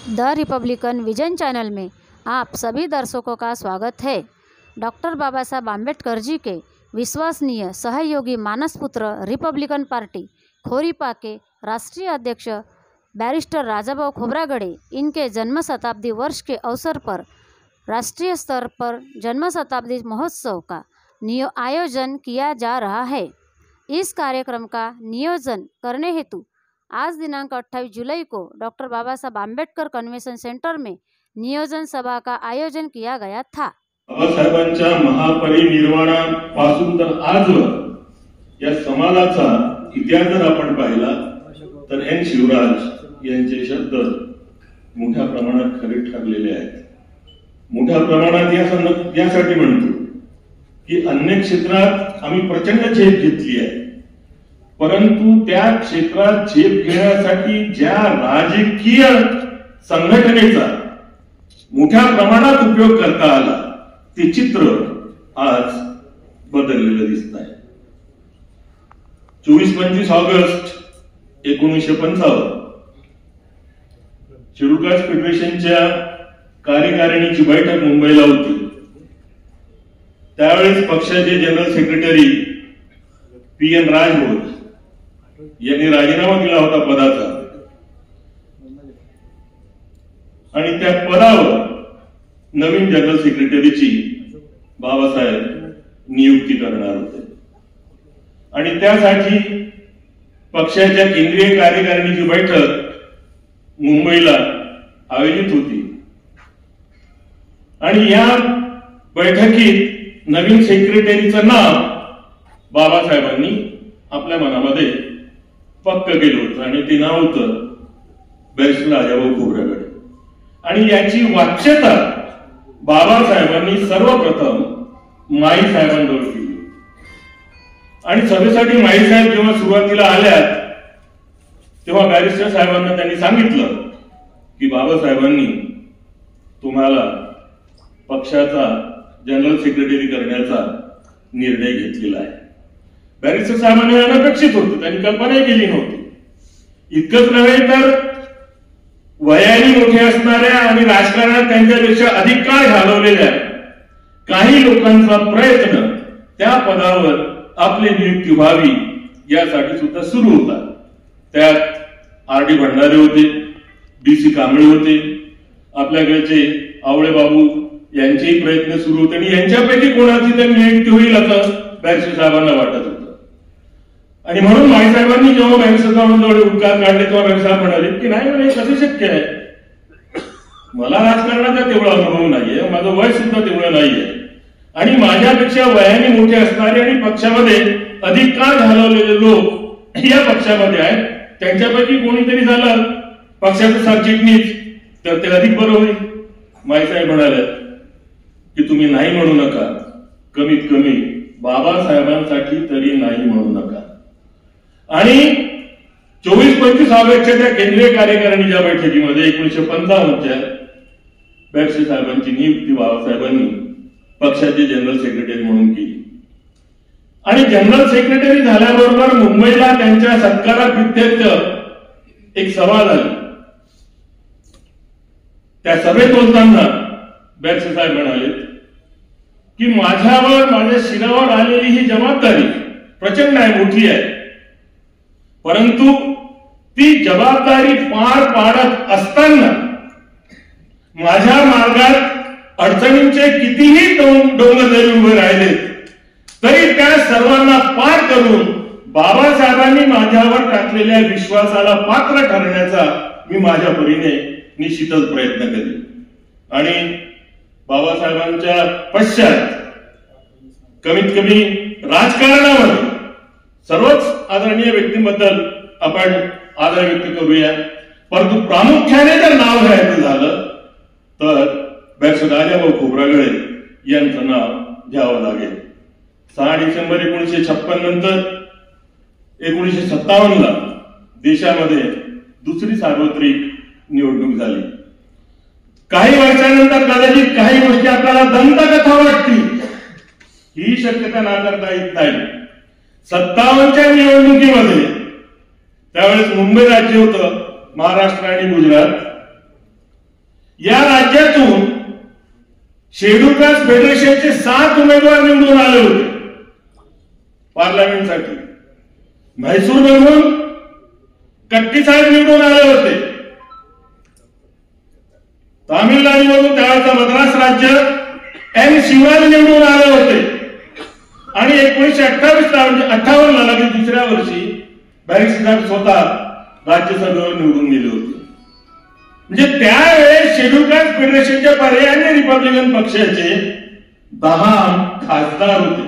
The Republican vision channel में आप सभी दर्शकों का स्वागत है। डॉक्टर बाबा साहब आम्बेडकर जी के विश्वसनीय सहयोगी मानसपुत्र रिपब्लिकन पार्टी खोरीपा के राष्ट्रीय अध्यक्ष बैरिस्टर राजाभाऊ खोब्रागड़े इनके जन्म शताब्दी वर्ष के अवसर पर राष्ट्रीय स्तर पर जन्म शताब्दी महोत्सव का आयोजन किया जा रहा है। इस कार्यक्रम का नियोजन करने हेतु आज दिनांक 28 जुलाई को डॉक्टर बाबा साहब आम्बेडकर कन्वेंशन सेंटर में नियोजन सभा का आयोजन किया गया था। बाबासाहेबांच्या महापरिनिर्वाणापासून तर आजवर या समाजाचा इतिहास जर आपण पाहिला तर एन शिवराज यांचे शब्द मोठ्या प्रमाणात खरे ठरलेले आहेत। मोठ्या प्रमाणात यासाठी म्हणतो की अन्य क्षेत्रात आम्ही प्रचंड झेप घेतली आहे, परंतु त्या क्षेत्रात झेप घेण्यासाठी ज्या राजकीय संघटनेचा मोठ्या प्रमाणात उपयोग करता आला ते चित्र आज बदललेलं दिसत आहे। 24-25 ऑगस्ट 1955 शेड्यूल कास्ट फेडरेशनच्या कार्यकारिणीची बैठक मुंबईला होती। त्यावेळेस पक्षाचे जनरल सेक्रेटरी पी.एन. राजभोज यांनी राजीनामा दिला होता पदाचा आणि त्या पदावर नवीन जनरल सेक्रेटरीची बाबासाहेब नियुक्ती करणार होते आणि त्यासाठी पक्षाच्या केंद्रीय कार्यकारिणीची बैठक मुंबईला आयोजित होती आणि या बैठकीत नवीन सेक्रेटरीचं नाव बाबासाहेबांनी आपल्या मनामध्ये पक्क केलं होतं आणि ते नाव होतं बैरिस्टर राजाभाऊ खोब्रागड़े। आणि याची वाच्यता बाबासाहेबांनी सर्वप्रथम माई साहेबांजवळ केली आणि सभेसाठी माई साहेब जेव्हा सुरुवातीला आल्या तेव्हा बैरिस्टर साहेबांना त्यांनी सांगितलं की बाबासाहेबांनी तुम्हाला पक्षाचा जनरल सेक्रेटरी करण्याचा निर्णय घेतलेला आहे। बैरिस्टर साहेबांनी अनपेक्षित होतं, त्यांनी कल्पनाही केली नव्हती। इतकंच नव्हे तर वयाने मोठे असणाऱ्या आणि राजकारणात त्यांच्यापेक्षा अधिक काळ घालवलेल्या काही लोकांचा प्रयत्न त्या पदावर आपली नियुक्ती व्हावी यासाठी सुद्धा सुरू होता। त्यात आर.डी. भंडारे होते, डी.सी. कांबळे होते, आपल्याकडचे आवळे बाबू यांचेही प्रयत्न सुरू होते आणि यांच्यापैकी कोणाची तरी नियुक्ती होईल असं बैरिस्टर साहेबांना वाटत होतं। आणि म्हणून माई साहेबांनी जेव्हा बैरिस्टर साहेबांजवळ उद्गार काढले तेव्हा बैरिस्टर साहेब म्हणाले की नाही म्हणे कसं शक्य आहे, मला राजकारणाचा तेवढा अनुभव नाहीये, माझं वय सुद्धा तेवढं नाहीये आणि माझ्यापेक्षा वयाने मोठे असणारे आणि पक्षामध्ये अधिक काळ घालवलेले लोक या पक्षामध्ये आहेत, त्यांच्यापैकी कोणीतरी झालं पक्षाचं सरचिटणीस तर ते अधिक बरं होईल। माई साहेब म्हणाले की तुम्ही नाही म्हणू नका, कमीत कमी बाबासाहेबांसाठी तरी नाही म्हणू नका। आणि 24-25 ऑगस्टच्या त्या केंद्रीय कार्यकारिणीच्या बैठकीमध्ये 1955च्या बैरिस्टर साहेबांची नियुक्ती बाबासाहेबांनी पक्षाचे जनरल सेक्रेटरी म्हणून केली आणि जनरल सेक्रेटरी झाल्याबरोबर मुंबईला त्यांच्या सत्काराप्रित्यर्थ एक सभा झाली। त्या सभेत बोलताना बैरिस्टर साहेब म्हणाले की माझ्यावर माझ्या शिरावर आलेली ही जबाबदारी प्रचंड आहे, मोठी आहे, परंतु ती जबाबदारी पार पाडत असताना माझ्या मार्गात अडचणींचे कितीही डोंगर जरी उभे राहिले तरी त्या सर्वांना पार करून बाबासाहेबांनी माझ्यावर टाकलेल्या विश्वासाला पात्र ठरण्याचा मी माझ्या परीने निश्चितच प्रयत्न करेन। आणि बाबासाहेबांच्या पश्चात कमीत कमी राजकारणामध्ये सर्वच आदरणीय व्यक्तींबद्दल आपण आदर व्यक्त करूया, परंतु प्रामुख्याने जर नाव घ्यायचं झालं तर बैरिस्टर राजाभाऊ खोब्रागड़े यांचं नाव घ्यावं लागेल। 6 डिसेंबर 1956 नंतर 1957ला देशामध्ये दुसरी सार्वत्रिक निवडणूक झाली। काही वर्षानंतर कदाचित काही गोष्टी आपल्याला दंतकथा वाटतील, ही शक्यता नाकारता येत नाही। 57च्या निवडणुकीमध्ये त्यावेळेस मुंबई राज्य होतं, महाराष्ट्र आणि गुजरात, या राज्यातून शेड्यूल कास्ट फेडरेशनचे 7 उमेदवार निवडून आले होते पार्लमेंटसाठी. म्हैसूरमधून कट्टी साहेब निवडून आले होते. तामिळनाडूमधून त्यावेळेचा मद्रास राज्य एन शिवाजी निवडून आले होते. आणि 1958 लगेच दुसऱ्या वर्षी बॅरिस्टर स्वतः राज्यसभेवर निवडून गेले होते. म्हणजे त्यावेळेस शेड्यूल कास्ट फेडरेशनच्या पर्यायाने रिपब्लिकन पक्षाचे 10 खासदार होते.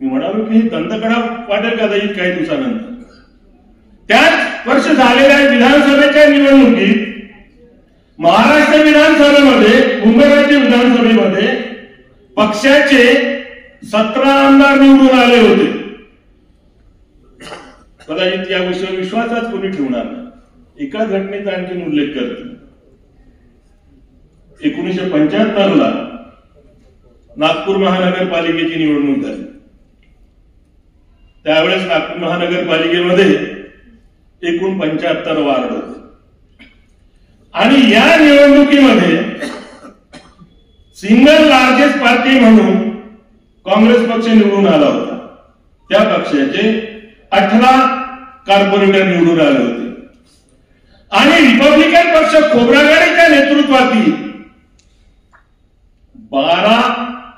मी म्हणालो की हे दंतकडा वाटेल का जाईल काही दिवसानंतर. त्याच वर्ष झालेल्या विधानसभेच्या निवडणुकीत महाराष्ट्र विधानसभेमध्ये, मुंबई राज्य विधानसभेमध्ये पक्षाचे 17 आमदार निवडून आले होते. कदाचित या विषयावर विश्वासात कोणी ठेवणार नाही. एका घटनेचा आणखी उल्लेख करतो. 1975 नागपूर महानगरपालिकेची निवडणूक झाली. त्यावेळेस नागपूर महानगरपालिकेमध्ये एकूण 75 वार्ड होते. आणि या निवडणुकीमध्ये सिंगल लार्जेस्ट पार्टी म्हणून काँग्रेस पक्ष निवडून आला होता. त्या पक्षाचे 18 कॉर्पोरेटर निवडून आले होते. आणि रिपब्लिकन पक्ष खोब्रागडेच्या नेतृत्वातील 12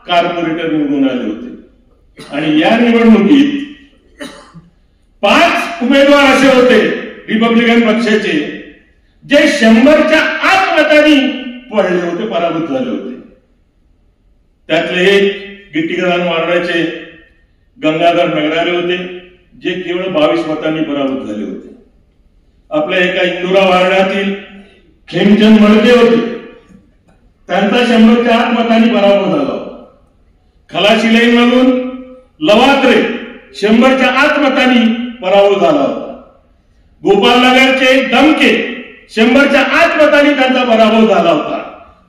कॉर्पोरेटर निवडून आले होते. आणि या निवडणुकीत 5 उमेदवार असे होते रिपब्लिकन पक्षाचे जे 100च्या आत मतांनी पडले होते, पराभूत झाले होते. त्यातले एक गिट्टीग्राम वार्डाचे गंगाधर नगरारे होते जे केवळ 22 मतांनी पराभूत झाले होते. आपल्या एका इंदुरा वार्डातील खेमचंद मळके होते, त्यांचा 100च्या आत मतांनी पराभव झाला होता. खलाशिलाईन मधून लवात्रे 100च्या आत मतांनी पराभव झाला होता. गोपालनगरचे दमके 100च्या आत मतांनी त्यांचा पराभव झाला होता.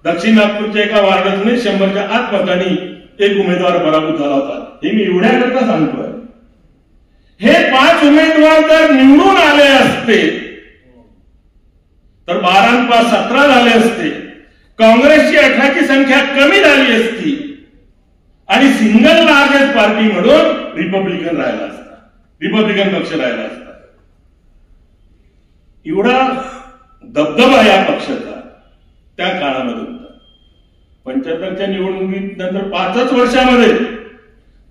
दक्षिण नागपूरच्या एका वार्डातून 100च्या आत मतांनी एक उमेदवार पराभूत झाला होता. हे मी एवढ्याकरता सांगतोय. हे 5 उमेदवार जर निवडून आले असते तर 12 17 झाले असते. काँग्रेसची 18ची संख्या कमी झाली असती आणि सिंगल लार्जेस्ट पार्टी म्हणून रिपब्लिकन राहिला असता, रिपब्लिकन पक्ष राहिला असता. एवढा दबदबा या पक्षाचा त्या काळामध्ये होता. 75च्या निवडणुकीत नंतर 5च वर्षामध्ये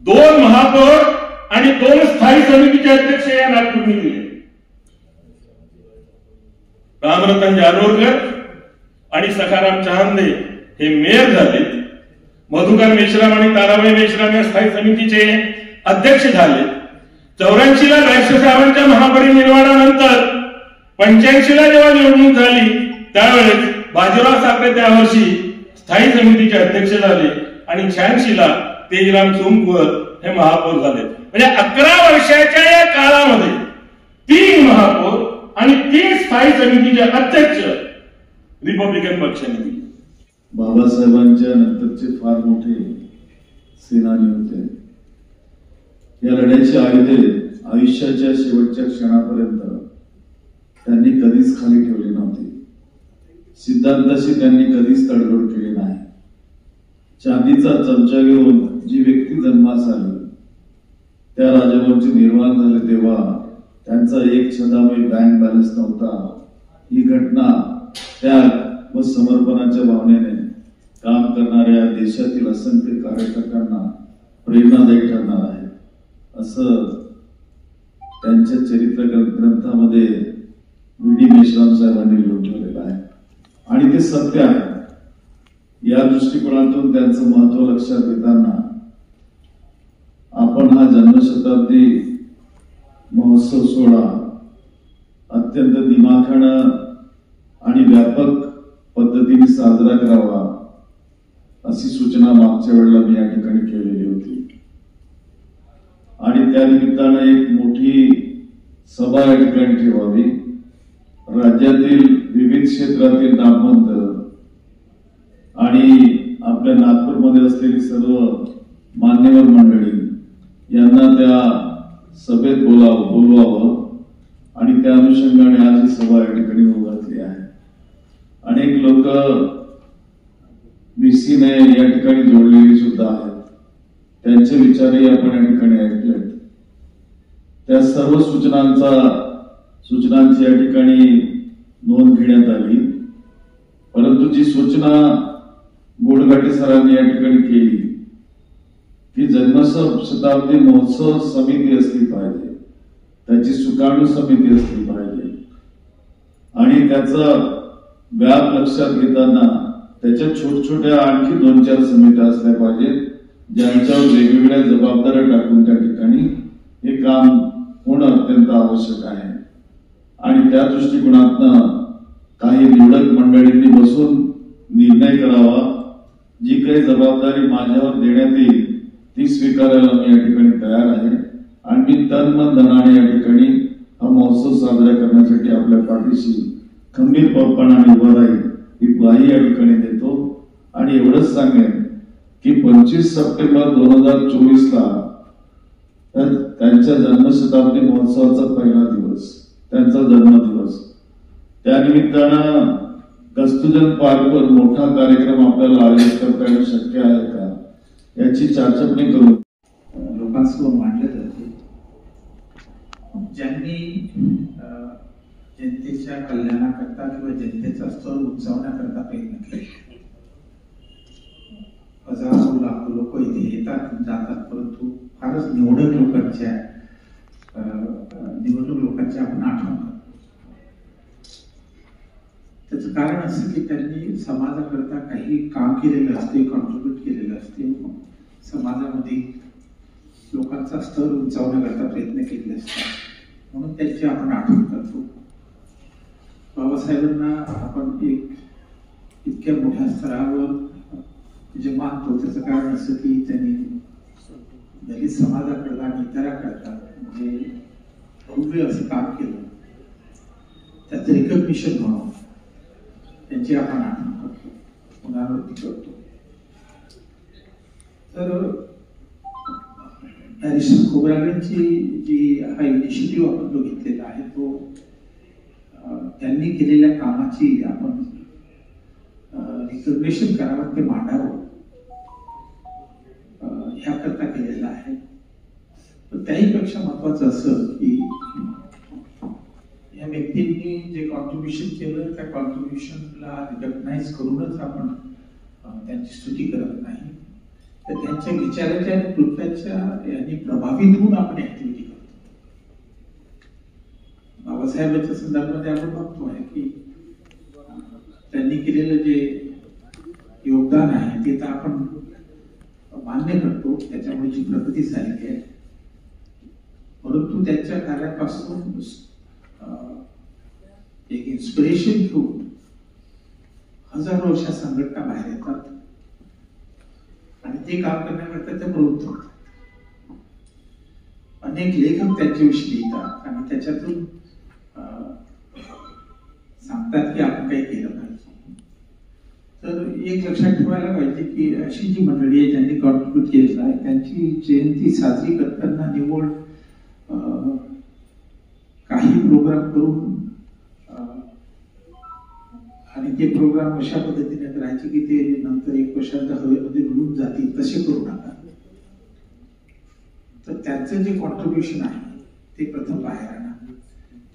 2 महापौर आणि 2 स्थायी समितीचे अध्यक्ष या नागपूरने दिले. रामरतन जानोरकर आणि सखाराम चहांदे हे मेयर झाले. मधुकर मेश्राम आणि ताराबाई मेश्राम या स्थायी समितीचे अध्यक्ष झाले. 84ला बॅरिस्टर साहेबांच्या महापरिनिर्वाणानंतर 85ला जेव्हा निवडणूक झाली त्यावेळेस बाजीराव साखरे त्या वर्षी स्थायी समितीचे अध्यक्ष झाले आणि 86ला तेजराम सोमकुवर हे महापौर झाले. म्हणजे 11 वर्षाच्या या काळामध्ये 3 महापौर आणि 3 स्थायी समितीचे अध्यक्ष रिपब्लिकन पक्षाने दिले. बाबासाहेबांच्या नंतरचे फार मोठे सेनानी होते. या लढ्याची आयुधे आयुष्याच्या शेवटच्या क्षणापर्यंत त्यांनी कधीच खाली ठेवली नव्हती. सिद्धांताशी त्यांनी कधीच तडजोड केली नाही. चांदीचा चमचा घेऊन जी व्यक्ती जन्मास आली त्या राजवंशी निर्माण झाले तेव्हा त्यांचा एक छदामय बँक बॅलन्स नव्हता. ही घटना त्याग व समर्पणाच्या भावनेने काम करणाऱ्या देशातील असंख्य कार्यकर्त्यांना प्रेरणादायी ठरणार आहे असं त्यांच्या चरित्र ग्रंथामध्ये वी.डी. मेश्राम साहेबांनी लिहून ठेवलेलं आहे आणि ते सत्य आहे. या दृष्टिकोनातून त्यांचं महत्व लक्षात घेताना आपण हा जन्मशताब्दी महोत्सव सोहळा अत्यंत दिमाखानं आणि व्यापक पद्धतीने साजरा करावा अशी सूचना मागच्या वेळेला मी या ठिकाणी केलेली होती आणि त्या निमित्तानं एक मोठी सभा या ठिकाणी ठेवावी. राज्यातील विविध क्षेत्रातील नामवंत आणि आपल्या नागपूरमध्ये असलेली सर्व मान्यवर मंडळी यांना त्या सभेत बोलवावं आणि त्या अनुषंगाने आज ही सभा या ठिकाणी होत घातली आहे. अनेक लोक बीसीने या ठिकाणी जोडलेली सुद्धा आहेत, त्यांचे विचारही आपण या ठिकाणी ऐकले. त्या सर्व सूचनांची या ठिकाणी नोंद घेण्यात आली. परंतु जी सूचना गोडघाटे सरांनी या ठिकाणी केली ती जन्मशताब्दी महोत्सव समिती असली पाहिजे, त्याची सुकाणू समिती असली पाहिजे आणि त्याचा व्याप लक्षात घेताना त्याच्या छोट्या आणखी 2-4 समित्या असल्या पाहिजेत, ज्यांच्यावर वेगवेगळ्या जबाबदाऱ्या टाकून त्या ठिकाणी हे काम होणं अत्यंत आवश्यक आहे. आणि त्या दृष्टिकोनातनं काही निवडक मंडळींनी बसून निर्णय करावा. जी काही जबाबदारी माझ्यावर देण्यात येईल ती स्वीकारायला मी या ठिकाणी तयार आहे आणि मी तन मन धनाने या ठिकाणी हा महोत्सव साजरा करण्यासाठी आपल्या पाठीशी खंबीरपणाने उभा राहील ही ग्वाही या ठिकाणी देतो. आणि एवढंच सांगेन की 25 सप्टेंबर 2024ला त्यांच्या जन्मशताब्दी महोत्सवाचा पहिला दिवस, त्यांचा जन्मदिवस, त्यानिमित्तानं कस्तुरबा पार्कवर मोठा कार्यक्रम आपल्याला आयोजित करता येणं शक्य आहे का याची चर्चापणी करू. लोकांसमोर मांडले जाते. ज्यांनी जनतेच्या कल्याणाकरता किंवा जनतेचा स्तर उंचावण्याकरता प्रयत्न केले. हजारो लाखो लोक इथे येतात जातात, परंतु फारच निवडक लोकांच्या आपण आठवण करतो. त्याचं कारण असं की त्यांनी समाजाकरता काही काम केलेलं असते, कॉन्ट्रीब्यूट केलेलं असते, समाजामध्ये लोकांचा स्तर उंचावण्याकरता प्रयत्न केलेले असतात, म्हणून त्यांची आपण आठवण करतो. बाबासाहेबांना आपण इतक्या मोठ्या स्तरावर जे मानतो त्याचं कारण असं की त्यांनी दलित समाजाकरता आणि इतरांकरता जे भव्य असं काम केलं, त्याचं रिकग्निशन म्हणून त्यांची आपण आठवण करतो, पुनरावृत्ती करतो. तर हॅरिसन खोब्रागडेंची जी हा इनिशिएटिव्ह आपण जो घेतलेला आहे तो त्यांनी केलेल्या कामाची आपण रिकग्निशन करावं, ते मांडावं ह्याकरता केलेलं आहे. तर त्याहीपेक्षा महत्वाचं असं की या व्यक्तींनी जे कॉन्ट्रीब्युशन केलं त्या कॉन्ट्रीब्युशनला रिकग्नाइज करूनच आपण त्यांची स्तुती करत नाही, तर त्यांच्या विचाराच्या आणि कृत्याच्या यांनी प्रभावित होऊन आपण ऍक्टिव्हिटी करतो. बाबासाहेबांच्या संदर्भामध्ये आपण बघतो आहे की त्यांनी केलेलं जे योगदान आहे ते तर आपण मान्य करतो, त्याच्यामुळे जी प्रगती झालेली आहे, परंतु त्यांच्या कार्यापासून एक इन्स्पिरेशन घेऊन हजारो अशा संघटना बाहेर येतात आणि ते काम करण्याकरता ते प्रवृत्त होतात. अनेक लेखक त्यांच्याविषयी लिहितात आणि त्याच्यातून सांगतात की आपण काही केलं पाहिजे. तर एक लक्षात ठेवायला पाहिजे की अशी जी मंडळी आहे ज्यांनी कॉन्ट्रीब्यूट केलेलं आहे त्यांची जयंती साजरी करताना निवड काही प्रोग्राम करून आणि ते प्रोग्राम अशा पद्धतीने करायचे की ते नंतर 1 वर्षाच्या हवेमध्ये रुळून जातील, तसे करू नका. तर त्यांचं जे कॉन्ट्रीब्युशन आहे ते प्रथम बाहेर आणा,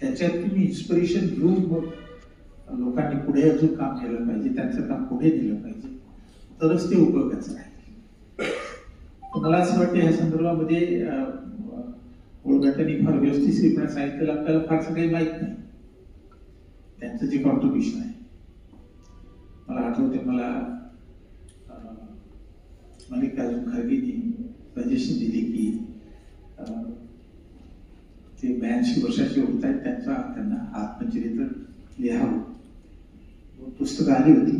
त्याच्यात तुम्ही इन्स्पिरेशन घेऊन मग लोकांनी पुढे अजून काम केलं पाहिजे, त्यांचं काम पुढे नेलं पाहिजे, तरच ते उपयोगाचं आहे. मला असं वाटतं ह्या संदर्भामध्ये गोडघाटेंनी फार व्यवस्थितपणे सांगितलेलं आपल्याला फारसं काही माहीत नाही त्यांचं जे कॉन्ट्रीब्युशन आहे. मला आठवते मला मल्लिकार्जुन खरगेंनी सजेशन दिली की ते 82 वर्षाचे होत आहेत, त्यांना आत्मचरित्र लिहावं. पुस्तकं आली होती,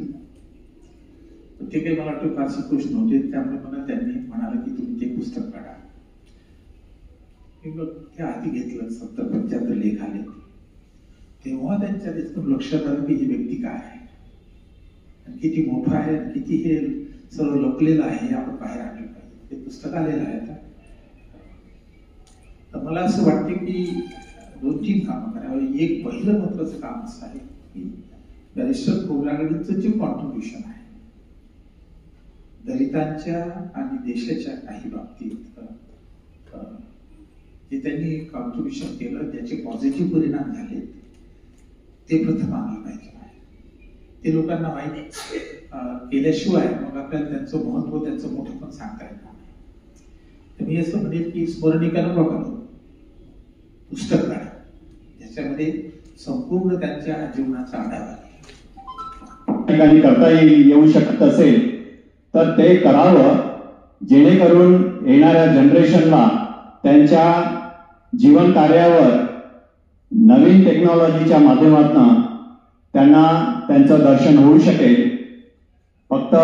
ते काही मला वाटतं फारसे खुश नव्हते, त्यामुळे मला त्यांनी म्हणाले की तुम्ही ते पुस्तक काढा. ते आधी घेतलं, 70-75 लेख आले. तेव्हा त्यांच्या त्यातून लक्षात आलं की ही व्यक्ती काय आहे, किती मोठं आहे, किती हे सर्व लपलेलं आहे हे आपण बाहेर आणलं पाहिजे. ते पुस्तक आलेलं आहे आता. तर मला असं वाटते की 2-3 कामं करावं. एक पहिलं महत्वाचं काम असं आहे की बॅरिस्टर खोब्रागडेंचं जे कॉन्ट्रीब्युशन आहे दलितांच्या आणि देशाच्या काही बाबतीत जे त्यांनी कॉन्ट्रीब्युशन केलं त्याचे पॉझिटिव्ह परिणाम झाले ते प्रथम आम्हाला पाहिजे. ते लोकांना माहिती केल्याशिवाय मग आपल्याला त्यांचं महत्व त्यांचं मोठेपण सांगता येणार नाही. तर मी असं म्हणेल की स्मरणिका नको करू, पुस्तक काढा ज्याच्यामध्ये संपूर्ण त्यांच्या जीवनाचा आढावा ठिकाणी करता येऊ शकत असेल तर ते करावं, जेणेकरून येणाऱ्या जनरेशनला त्यांच्या जीवन कार्यावर नवीन टेक्नॉलॉजीच्या माध्यमातून त्यांना त्यांचं दर्शन होऊ शकेल. फक्त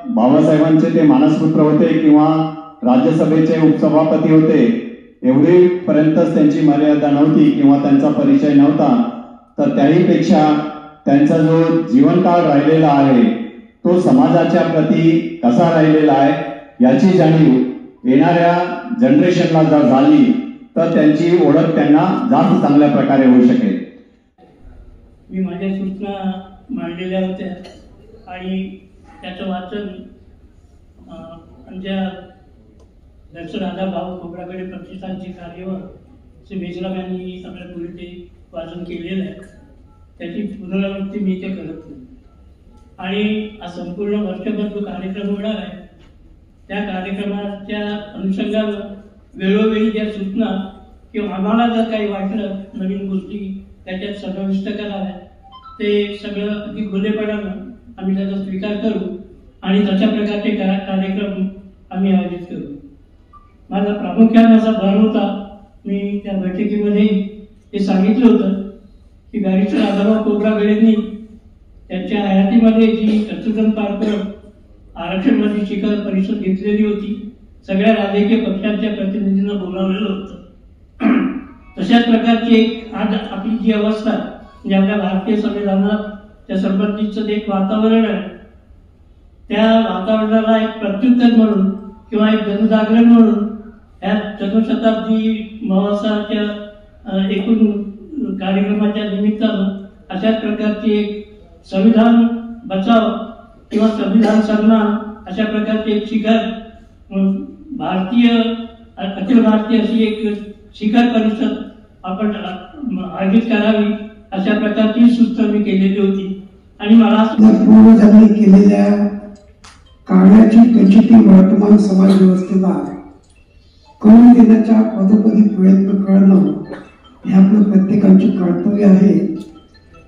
बाबासाहेबांचे ते मानसपुत्र होते किंवा राज्यसभेचे उपसभापती होते एवढीपर्यंतच त्यांची मर्यादा नव्हती किंवा त्यांचा परिचय नव्हता. तर त्याहीपेक्षा त्यांचा जो जीवनकाळ राहिलेला आहे तो समाजाच्या प्रती कसा राहिलेला आहे याची जाणीव येणाऱ्या जनरेशनला जर झाली तर त्यांची ओळख त्यांना जास्त चांगल्या प्रकारे होऊ शकेल. मी माझ्या सूचना मांडलेल्या होत्या आणि त्याचं वाचन आमच्या राधाभाऊ खोब्रागडे प्रतिष्ठानचे कार्यवाह श्री मेजराम यांनी आपल्या पुढे ते वाचन केलेलं आहे. त्याची पुनरावृत्ती मी इथे करत नाही. आणि हा संपूर्ण वर्षभर जो कार्यक्रम होणार आहे त्या कार्यक्रमाच्या अनुषंगानं वेळोवेळी ज्या सूचना किंवा आम्हाला जर काही वाटलं नवीन गोष्टी त्याच्यात समाविष्ट कराव्या ते सगळं अगदी खुलेपणानं आम्ही त्याचा स्वीकार करू आणि तशा प्रकारचे कार्यक्रम आम्ही आयोजित करू. माझा प्रामुख्याने असा भर होता, मी त्या बैठकीमध्ये हे सांगितलं होतं की बॅरिस्टर राधाभाऊ खोब्रागडेंनी त्यांच्या हयातीमध्ये जी संशोधन पार्क आरक्षणवादी शिखर परिषद घेतलेली होती, सगळ्या राजकीय पक्षांच्या प्रतिनिधींना बोलावलेलं होतं. तशाच प्रकारची एक आज आपली जी अवस्था म्हणजे आपल्या भारतीय संविधानात त्या संबंधीचं एक वातावरण आहे, त्या वातावरणाला एक प्रत्युत्तर म्हणून किंवा एक जनजागरण म्हणून या चतुशताब्दी महोत्सवाच्या एकूण कार्यक्रमाच्या निमित्तानं अशाच प्रकारची एक संविधान बचाव किंवा संविधान सन्मान अशा प्रकारची एक शिखर अखिल भारतीय अशी एक शिखर परिषद आपण आयोजित करावी अशा प्रकारची सूचना मी केलेली होती. आणि मला पूर्वजांनी केलेल्या कार्याची प्रचिती वर्तमान समाज व्यवस्थेला कळून देण्याच्या पदोपदी प्रयत्न करणं हे आपलं प्रत्येकाचे कर्तव्य आहे.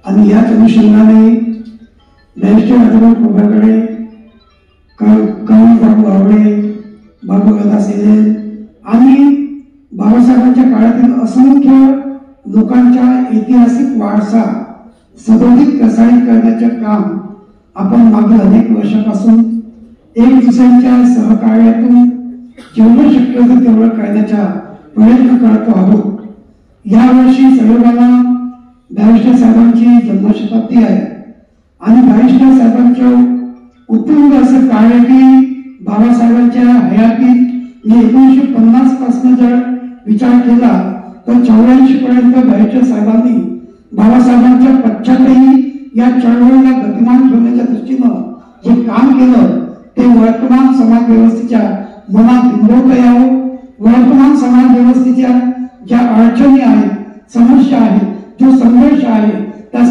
आणि याच अनुषंगाने बॅरिस्टर राधाभाऊ खोब्रागडे, बाबू आवळे, बाबू गदा सेने आणि बाबासाहेबांच्या काळातील असंख्य लोकांच्या ऐतिहासिक वारसा सदोदित प्रसारित करण्याचे काम आपण मागील अनेक वर्षापासून एक दुसऱ्यांच्या सहकार्यातून जेवढं शक्य होतं तेवढं करण्याचा प्रयत्न करत आहोत. यावर्षी सर्वांना बॅरिस्टर साहेबांची जन्मशताब्दी आहे आणि बॅरिस्टर साहेबांचं उत्तुंग असं कार्य की बाबासाहेबांच्या हयातीत 1950 पासून जर विचार केला तर 84 पर्यंत बॅरिस्टर साहेबांनी बाबासाहेबांच्या पश्चातही या चळवळीला गतिमान ठेवण्याच्या दृष्टीनं जे काम केलं ते वर्तमान समाज व्यवस्थेच्या मनात बिंबवता यावं. वर्तमान समाज व्यवस्थेच्या ज्या अडचणी आहेत, समस्या आहेत, जो संघर्ष आहे त्या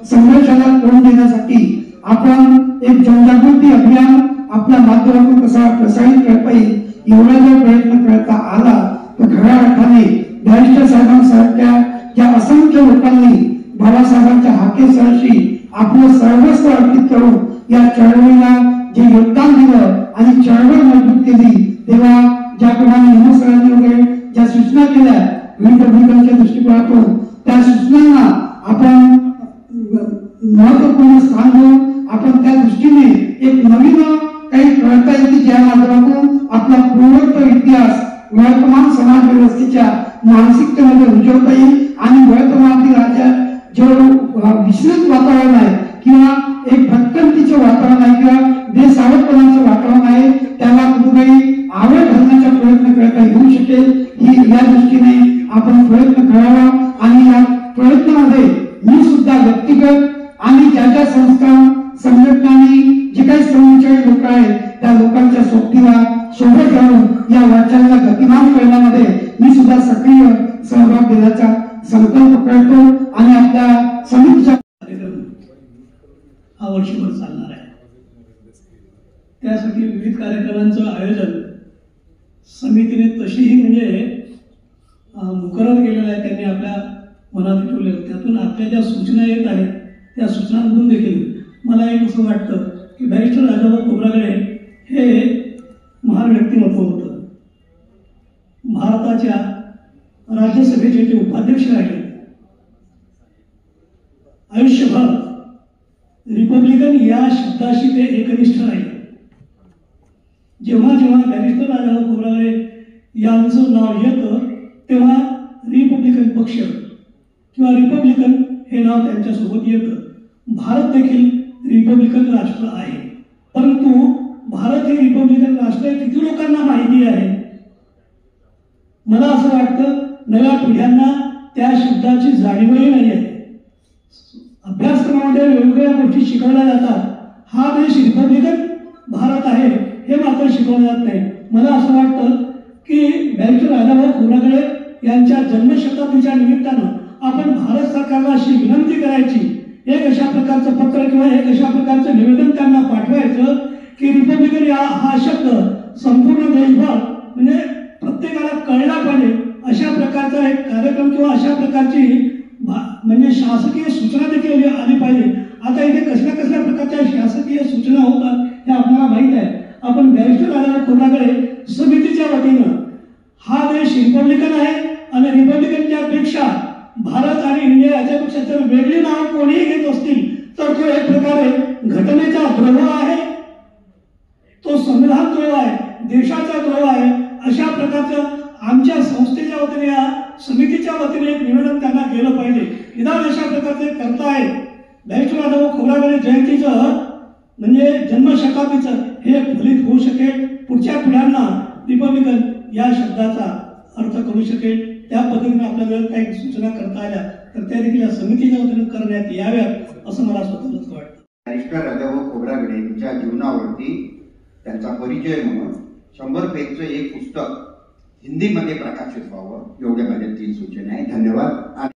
संघर्षाला तोंड देण्यासाठी आपण एक जनजागृती अभियान आपल्या माध्यमातून कसा प्रसारित करता येईल एवढा जर प्रयत्न करता आला तर खऱ्या अर्थाने बॅरिस्टर साहेबांसारख्या ज्या असंख्य लोकांनी बाबासाहेबांच्या हाकेसरशी आपलं सर्वस्व अर्पित करून या चळवळीला जे योगदान दिलं आणि चळवळ मजबूत केली, तेव्हा ज्याप्रमाणे हिमसरांनी वगैरे ज्या सूचना केल्या विविध भूमिकांच्या दृष्टिकोनातून त्या सूचनांना आपण महत्वपूर्ण स्थान देऊन आपण त्या दृष्टीने एक नवीन काही कळता येते ज्या माध्यमातून आपला पूर्वोत्तर इतिहास वर्तमान समाज व्यवस्थेच्या मानसिकतेमध्ये रुजवता येईल आणि वर्तमानातील राज्यात जो विस्तृत वातावरण आहे किंवा एक भटकंतीचं वातावरण आहे किंवा बेसावधपणाचं वातावरण आहे त्याला कुठेतरी आवड घालण्याचा प्रयत्न करता येऊ शकेल ही या दृष्टीने आपण प्रयत्न करावा. आणि या प्रयत्नामध्ये मी सुद्धा व्यक्तिगत आणि ज्या ज्या संस्था संघटनांनी जे काही समविचारी लोक आहेत त्या लोकांच्या सोबतीला सोबत घेऊन या वाटचालीला गतिमान करण्यामध्ये मी सुद्धा सक्रिय सहभाग घेण्याचा संकल्प करतो आणि आपल्या समितीच्या हा वर्षभर चालणार आहे. त्यासाठी विविध कार्यक्रमांचं आयोजन समितीने तशीही म्हणजे मुकरर केलेलं आहे. त्यांनी आपल्या मनात ठेवलेलं, त्यातून आपल्या ज्या सूचना येत आहेत त्या सूचनांमधून देखील मला एक असं वाटतं की बॅरिस्टर राजाभाऊ खोब्रागडे हे महान व्यक्तिमत्व होतं. भारताच्या राज्यसभेचे ते उपाध्यक्ष राहिले. आयुष्यभर रिपब्लिकन या शब्दाशी ते एकनिष्ठ राहिले. जेव्हा जेव्हा बॅरिस्टर राजाभाऊ खोब्रागडे यांचं नाव येतं तेव्हा रिपब्लिकन पक्ष किंवा रिपब्लिकन हे नाव त्यांच्यासोबत येतं. भारत देखील रिपब्लिकन राष्ट्र आहे, परंतु भारत हे रिपब्लिकन राष्ट्र किती लोकांना माहिती आहे? मला असं वाटतं नव्या पिढ्यांना त्या शब्दाची जाणीवही नाही आहे. अभ्यासक्रमामध्ये वेगवेगळ्या गोष्टी शिकवल्या जातात. हा देश रिपब्लिकन भारत आहे हे मात्र शिकवलं जात नाही. मला असं वाटतं की बॅरिस्टर राजाभाऊ खोब्रागडे यांच्या जन्मशताब्दीच्या निमित्तानं आपण भारत सरकारला अशी विनंती करायची, एक अशा प्रकारचं पत्र किंवा एक अशा प्रकारचं निवेदन त्यांना पाठवायचं की रिपब्लिकन हा शब्द संपूर्ण देशभर म्हणजे प्रत्येकाला कळला पाहिजे. अशा प्रकारचा एक कार्यक्रम किंवा अशा प्रकारची म्हणजे शासकीय सूचना देखील आली पाहिजे. आता इथे कसल्या कसल्या प्रकारच्या शासकीय सूचना होतात हे आपल्याला माहीत आहे. आपण बॅरिस्टर राजाभाऊ खोब्रागडे समितीच्या वतीनं हा देश रिपब्लिकन आहे आणि रिपब्लिकनच्या पेक्षा भारत आणि इंडिया याच्यापेक्षा जर वेगळी नाव कोणीही घेत असतील तर तो एक प्रकारे घटनेचा द्रोह आहे, तो संविधान द्रोह आहे, देशाचा द्रोह आहे. अशा प्रकारचं आमच्या संस्थेच्या वतीने या समितीच्या वतीने एक निवेदन त्यांना केलं पाहिजे. निदान अशा प्रकारचे करताय बॅरिस्टर राजाभाऊ खोब्रागडे जयंतीचं म्हणजे जन्मशताब्दीचं हे फलित होऊ शकेल. पुढच्या पिढ्यांना रिपब्लिकन या शब्दाचा अर्थ करू शकेल. त्या पद्धतीने आपल्याला काही सूचना करता आल्या तर त्या देखील या समितीच्या वतीने करण्यात याव्यात असं मला स्वतःच वाटतं. बॅरिस्टर राजाभाऊ खोब्रागडे यांच्या जीवनावरती त्यांचा परिचय म्हणून 100 पेजचं एक पुस्तक हिंदीमध्ये प्रकाशित व्हावं एवढ्या माझ्या 3 सूचना आहे. धन्यवाद.